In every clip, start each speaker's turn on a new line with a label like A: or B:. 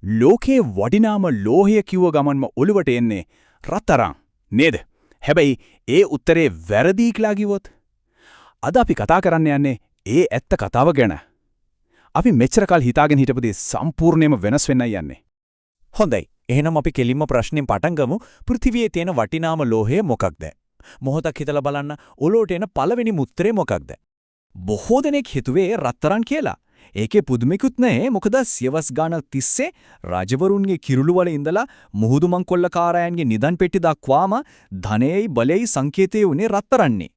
A: ලෝකේ වටිනාම ලෝහය කිව්ව ගමන්ම ඔළුවට එන්නේ රත්තරන් නේද? හැබැයි ඒ උත්තරේ වැරදි කියලා කිව්වොත් අද අපි කතා කරන්න යන්නේ ඒ ඇත්ත කතාව ගැන. අපි මෙච්චර කල් හිතාගෙන හිටපු දේ සම්පූර්ණයෙන්ම වෙනස් වෙන්නයි යන්නේ.
B: හොඳයි. එහෙනම් අපි කෙලින්ම ප්‍රශ්نين පටන් ගමු. පෘථිවියේ තියෙන වටිනාම ලෝහය මොකක්ද? මොහොතක් හිතලා බලන්න ඔලුවට එන පළවෙනි උත්තරේ මොකක්ද? බොහෝ දෙනෙක් හිතුවේ රත්තරන් කියලා. ඒකේ පුදුමෙකුත් නැහැ. මොකද සියවස් ගානක් තිස්සේ රජවරුන්ගේ කිරුළු වල ඉඳලා මුහුදු මංකොල්ලකාරයන්ගේ නිදන් පෙට්ටි දක්වාම ධනෙයි බලෙයි සංකේතය උනේ රත්තරන්නේ.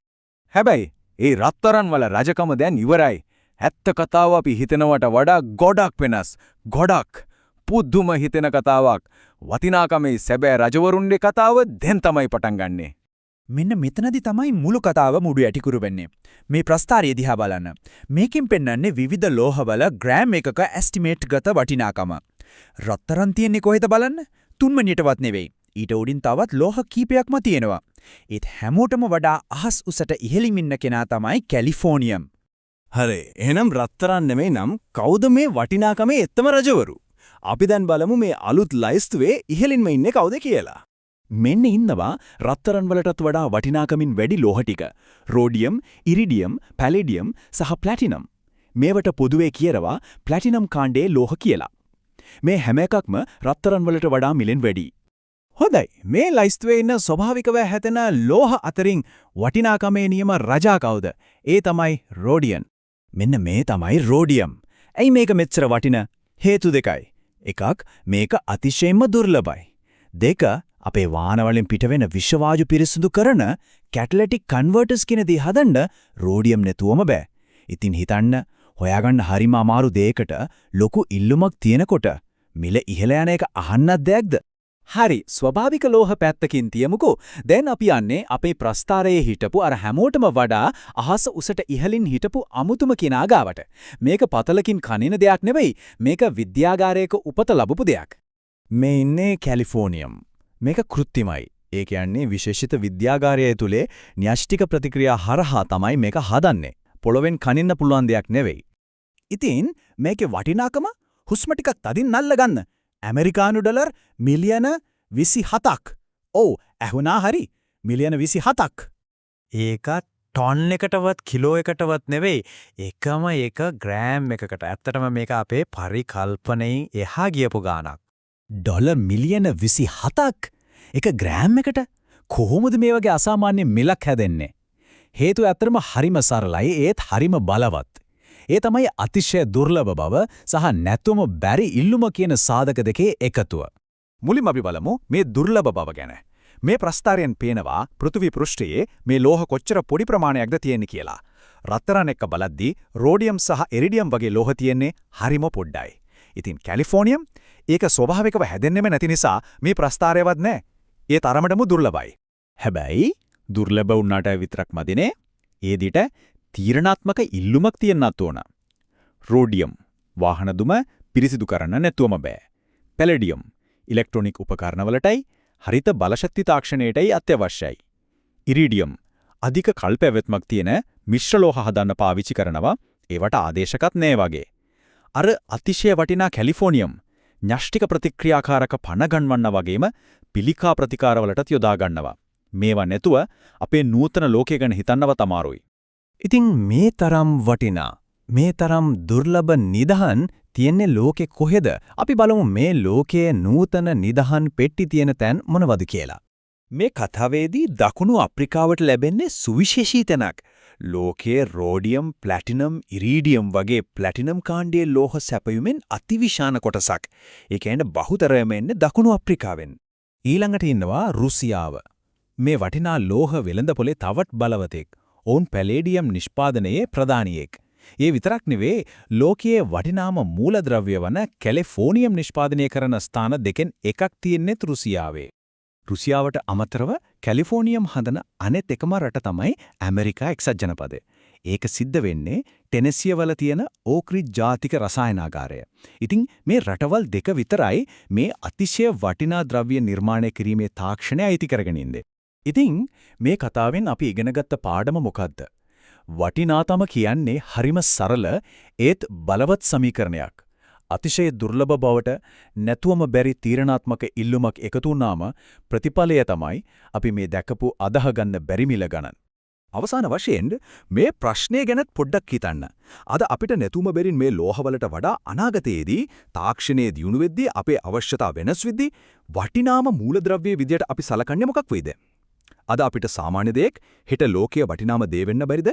A: හැබැයි ඒ රත්තරන් වල රජකම දැන් ඉවරයි. ඇත්ත කතාව අපි හිතනවට වඩා ගොඩක් වෙනස්. ගොඩක් පුදුම හිතෙන කතාවක්. වටිනාකමේ සැබෑ රජවරුන්ගේ කතාව දැන් තමයි පටන් ගන්නෙ.
B: මෙන්න මෙතනදී තමයි මුළු කතාව මුඩු යටිකුරු වෙන්නේ. මේ ප්‍රස්තාරය දිහා බලන්න. මේකෙන් පෙන්වන්නේ විවිධ ලෝහවල ග්‍රෑම් එකක එස්ටිමේට් ගත වටිනාකම. රත්තරන් තියන්නේ කොහෙද බලන්න? තුන්වෙනියටවත් නෙවෙයි. ඊට උඩින් තවත් ලෝහ කීපයක්ම තියෙනවා. ඒත් හැමෝටම වඩා අහස් උසට ඉහළින් ඉන්න කෙනා තමයි කැලිෆෝනියම්.
C: හරි. එහෙනම් රත්තරන් නෙමෙයි නම් කවුද මේ වටිනාකමේ එත්තම රජවරු? අපි දැන් බලමු මේ අලුත් ලයිස්තුවේ ඉහළින්ම ඉන්නේ කවුද කියලා.
A: මෙන්න ඉන්නවා රත්තරන් වලටත් වඩා වටිනාකමින් වැඩි ලෝහ ටික. රෝඩියම්, ඉරිඩියම්, පැලේඩියම් සහ ප්ලැටිනම්. මේවට පොදුවේ කියනවා ප්ලැටිනම් කාණ්ඩයේ ලෝහ කියලා. මේ හැම එකක්ම රත්තරන් වලට වඩා මිලෙන් වැඩි.
B: හොඳයි. මේ ලයිස්තුවේ ඉන්න ස්වභාවිකව හැතෙන ලෝහ අතරින් වටිනාකමේ නියම රජා කවුද? ඒ තමයි රෝඩියම්.
A: මෙන්න මේ තමයි රෝඩියම්.
B: ඇයි මේක මෙච්චර වටින? හේතු දෙකයි. එකක් මේක අතිශයින්ම දුර්ලභයි. දෙක අපේ වාහනවලින් පිටවෙන විෂවායු පිරිසිදු කරන කැටලිටික් කන්වර්ටර්ස් කියන දේ හදන්න රෝඩියම් නැතුවම බෑ. ඉතින් හිතන්න හොයාගන්න හරිම අමාරු දෙයකට ලොකු ඉල්ලුමක් තියෙනකොට මිල ඉහළ යන එක අහන්නත් දෙයක්ද?
A: හරි ස්වභාවික ලෝහ පැත්තකින් තියමුකෝ. දැන් අපි යන්නේ අපේ ප්‍රස්තාරයේ හිටපු අර හැමෝටම වඩා අහස උසට ඉහළින් හිටපු අමුතුම කෙනා ගාවට. මේක පතලකින් කනින දෙයක් නෙවෙයි. මේක විද්‍යාගාරයක උපත ලැබපු දෙයක්.
B: මේ ඉන්නේ කැලිෆෝනියම්. මේක කෘත්‍රිමයි. ඒ කියන්නේ විශේෂිත විද්‍යාගාරය ඇතුලේ න්‍යෂ්ටික ප්‍රතික්‍රියා හරහා තමයි මේක හදන්නේ. පොළොවෙන් කනින්න පුළුවන් දෙයක් නෙවෙයි.
A: ඉතින් මේකේ වටිනාකම හුස්ම ටිකක් තදින් නල්ල ගන්න. ඇමරිකානු ඩොලර් මිලියන 27ක්. ඔව් ඇහුණා හරි. මිලියන 27ක්.
B: ඒක ටොන් එකටවත් කිලෝ එකටවත් නෙවෙයි. එකම එක ග්‍රෑම් එකකට. ඇත්තටම මේක අපේ පරිකල්පනයෙන් එහා ගියපු ගාණක්.
A: ඩොලර් මිලියන 27ක් එක ග්‍රෑම් එකට කොහොමද මේ වගේ අසාමාන්‍ය මිලක් හැදෙන්නේ? හේතුව ඇත්තටම හරිම සරලයි ඒත් හරිම බලවත්. ඒ තමයි අතිශය දුර්ලභ බව සහ නැතුම බැරි ඉල්ලුම කියන සාධක දෙකේ එකතුව. මුලින්ම අපි බලමු මේ දුර්ලභ බව ගැන. මේ ප්‍රස්තාරයෙන් පේනවා පෘථිවි පෘෂ්ඨයේ මේ ලෝහ කොච්චර පොඩි ප්‍රමාණයක්ද තියෙන්නේ කියලා. රත්තරන් එක්ක බලද්දී රෝඩියම් සහ ඉරිඩියම් වගේ ලෝහ තියෙන්නේ හරිම පොඩ්ඩයි. ඉතින් කැලිෆෝනියම් ඒක ස්වභාවිකව හැදෙන්නෙම නැති නිසා මේ ප්‍රස්තාරයවත් නැහැ. ඒ තරමටම දුර්ලභයි. හැබැයි දුර්ලභ වුණාට විතරක් මදිනේ. ඒ දිට තීරණාත්මක ඉල්ලුමක් තියෙන්නත් ඕන. රෝඩියම් වාහන දුම පිරිසිදු කරන්න නැතුවම බෑ. පැලඩියම් ඉලෙක්ට්‍රොනික උපකරණවලටයි හරිත බලශක්ති තාක්ෂණයටයි අත්‍යවශ්‍යයි. ඉරිඩියම් අධික කල් පැවැත්මක් තියෙන මිශ්‍ර ලෝහ හදන්න පාවිච්චි කරනවා. ඒවට ආදේශකත් නෑ වගේ. අර අතිශය වටිනා කැලිෆෝනියම් න්‍යෂ්ටික ප්‍රතික්‍රියාකාරක පණ ගන්වන්න වගේම පිළිකා ප්‍රතිකාරවලටත් යොදා ගන්නවා. මේවා නැතුව අපේ නූතන ලෝකය ගැන හිතන්නවත් අමාරුයි.
B: ඉතින් මේ තරම් වටිනා මේ තරම් දුර්ලභ නිදහන් තියෙන්නේ ලෝකේ කොහෙද? අපි බලමු මේ ලෝකයේ නූතන නිදහන් පෙට්ටි තියෙන තැන් මොනවද කියලා.
C: මේ කතාවේදී දකුණු අප්‍රිකාවට ලැබෙන්නේ සුවිශේෂී තැනක්. ලෝකයේ රෝඩියම්, ප්ලැටිනම්, ඉරිඩියම් වගේ ප්ලැටිනම් කාණ්ඩයේ ලෝහ සැපයුමෙන් අතිවිශාල කොටසක්. ඒ කියන්නේ බහුතරයම එන්නේ දකුණු අප්‍රිකාවෙන්.
B: ඊළඟට ඉන්නවා රුසියාව. මේ වටිනා ලෝහ වෙළඳපොලේ තවත් බලවතෙක්. ඔවුන් පැලේඩියම් නිෂ්පාදනයේ ප්‍රධානියෙක්. ඒ විතරක් නෙවෙයි ලෝකයේ වටිනාම මූලද්‍රව්‍ය වන කැලිෆෝනියම් නිෂ්පාදනය කරන ස්ථාන දෙකෙන් එකක් තියෙන්නේ රුසියාවේ. රුසියාවට අමතරව කැලිෆෝනියම් හදන අනෙත් එකම රට තමයි ඇමරිකා එක්සත් ජනපදය. ඒක සිද්ධ වෙන්නේ ටෙනසිය වල තියෙන ඕක්රිජ් ජාතික රසායනාගාරය. ඉතින් මේ රටවල් දෙක විතරයි මේ අතිශය වටිනා ද්‍රව්‍ය නිර්මාණය කිරීමේ තාක්ෂණය අයිති කරගෙන ඉන්නේ. ඉතින් මේ කතාවෙන් අපි ඉගෙනගත්ත පාඩම මොකද්ද? වටිනාතම කියන්නේ හරිම සරල ඒත් බලවත් සමීකරණයක්.
A: අතිශය දුර්ලභ බවට නැතුවම බැරි තීරණාත්මක ඉල්ලුමක් එකතු වුණාම ප්‍රතිඵලය තමයි අපි මේ දැකපු අදහගන්න බැරි මිල ගණන්.
B: අවසාන වශයෙන් මේ ප්‍රශ්නය ගැනත් පොඩ්ඩක් හිතන්න. අද අපිට නැතුම බැරින් මේ ලෝහවලට වඩා අනාගතයේදී තාක්ෂණයේ දියුණු වෙද්දී අපේ අවශ්‍යතා වෙනස් වෙද්දී වටිනාම මූලද්‍රව්‍යයේ විදියට අපි සලකන්නේ මොකක් වෙයිද? අද අපිට සාමාන්‍ය දෙයක් හෙට ලෝකයේ වටිනාම දේ වෙන්න බැරිද?